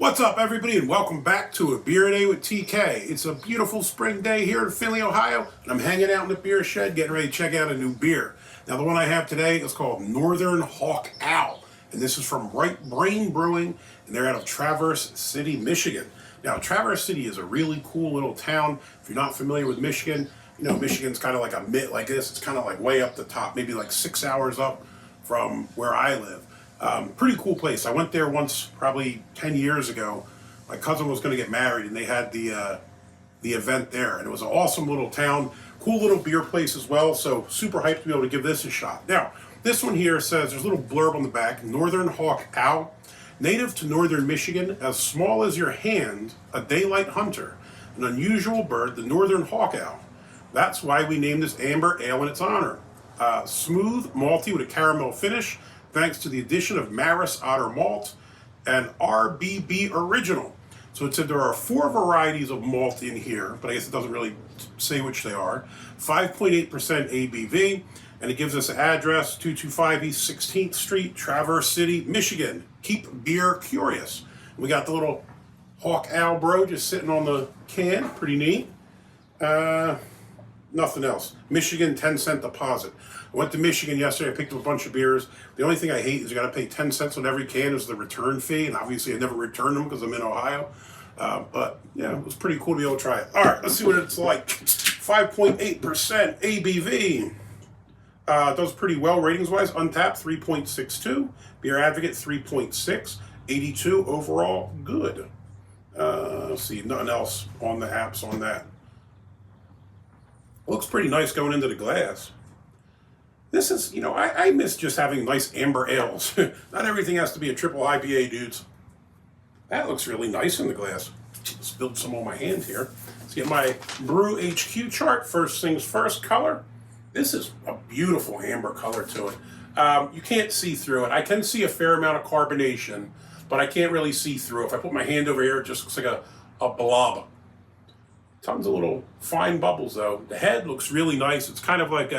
What's up, everybody, and welcome back to A Beer a Day with TK. It's a beautiful spring day here in Findlay, Ohio, and I'm hanging out in the beer shed getting ready to check out a new beer. Now, the one I have today is called Northern Hawk Owl, and this is from Right Brain Brewing, and they're out of Traverse City, Michigan. Now, Traverse City is a really cool little town. If you're not familiar with Michigan, you know, Michigan's kind of like a mitt like this. It's kind of like way up the top, maybe like 6 hours up from where I live. Pretty cool place. I went there once, probably 10 years ago. My cousin was going to get married, and they had the event there, and it was an awesome little town, cool little beer place as well. So super hyped to be able to give this a shot. Now, this one here says there's a little blurb on the back: Northern Hawk Owl, native to northern Michigan, as small as your hand, a daylight hunter, an unusual bird, the Northern Hawk Owl. That's why we named this amber ale in its honor. Smooth, malty with a caramel finish, thanks to the addition of Maris Otter Malt and RBB Original. So it said there are 4 varieties of malt in here, but I guess it doesn't really say which they are. 5.8% ABV, and it gives us an address, 225 East 16th Street, Traverse City, Michigan. Keep beer curious. We got the little Hawk Owl bro just sitting on the can, pretty neat. Nothing else. Michigan 10-cent deposit. I went to Michigan yesterday. I picked up a bunch of beers. The only thing I hate is you got to pay 10 cents on every can as the return fee, and obviously I never returned them because I'm in Ohio. But yeah, it was pretty cool to be able to try it. All right, let's see what it's like. 5.8% ABV. Does pretty well ratings-wise. Untappd 3.62. Beer Advocate 3.6. 82 overall. Good. Let's see, nothing else on the apps on that. Looks pretty nice going into the glass. This is, you know, I miss just having nice amber ales. Not everything has to be a triple IPA, dudes. That looks really nice in the glass. Spilled some on my hand here. Let's get my Brew HQ chart. First things first, color. This is a beautiful amber color to it. You can't see through it. I can see a fair amount of carbonation, but I can't really see through it. If I put my hand over here, it just looks like a blob. Tons of little fine bubbles, though. The head looks really nice. It's kind of like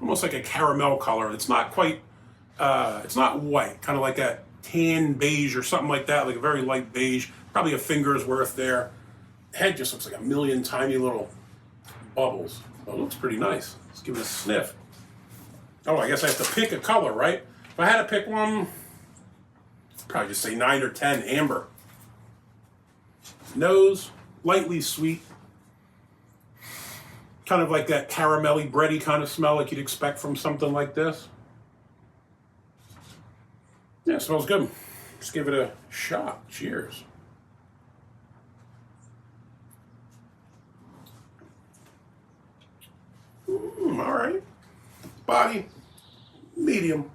almost like a caramel color. It's not quite, it's not white, kind of like a tan beige or something like that, like a very light beige, probably a finger's worth there. The head just looks like a million tiny little bubbles. Well, it looks pretty nice. Let's give it a sniff. Oh, I guess I have to pick a color, right? If I had to pick one, I'd probably just say 9 or 10 amber. Nose, lightly sweet. Kind of like that caramelly, bready kind of smell like you'd expect from something like this. Yeah, it smells good. Let's give it a shot. Cheers. All right. Body, medium.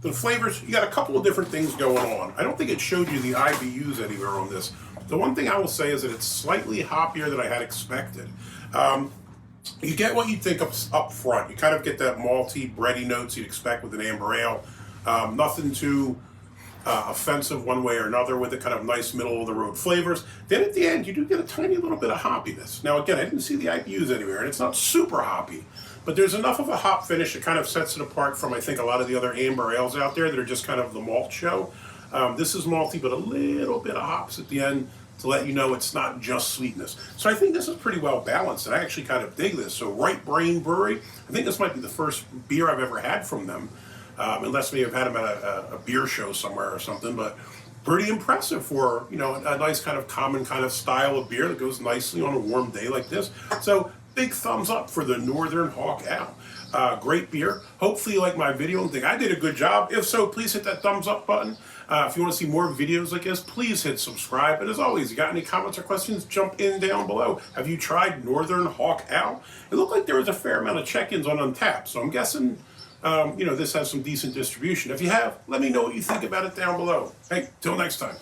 The flavors, you got a couple of different things going on. I don't think it showed you the IBUs anywhere on this. The one thing I will say is that it's slightly hoppier than I had expected. You get what you'd think up front. You kind of get that malty, bready notes you'd expect with an amber ale. Nothing too offensive one way or another with it, kind of nice middle-of-the-road flavors. Then at the end, you do get a tiny little bit of hoppiness. Now, again, I didn't see the IBUs anywhere, and it's not super hoppy. But there's enough of a hop finish that kind of sets it apart from, I think, a lot of the other amber ales out there that are just kind of the malt show. This is malty, but a little bit of hops at the end to let you know it's not just sweetness. So I think this is pretty well balanced, and I actually kind of dig this. So Right Brain Brewery, I think this might be the first beer I've ever had from them, unless maybe I've had them at a beer show somewhere or something, but pretty impressive for, you know, a nice kind of common kind of style of beer that goes nicely on a warm day like this. So big thumbs up for the Northern Hawk Owl. Great beer. Hopefully you like my video and think I did a good job. If so, please hit that thumbs up button. If you want to see more videos like this, please hit subscribe. And as always, you got any comments or questions, jump in down below. Have you tried Northern Hawk Owl? It looked like there was a fair amount of check-ins on Untappd, so I'm guessing you know, this has some decent distribution. If you have, let me know what you think about it down below. Hey, till next time.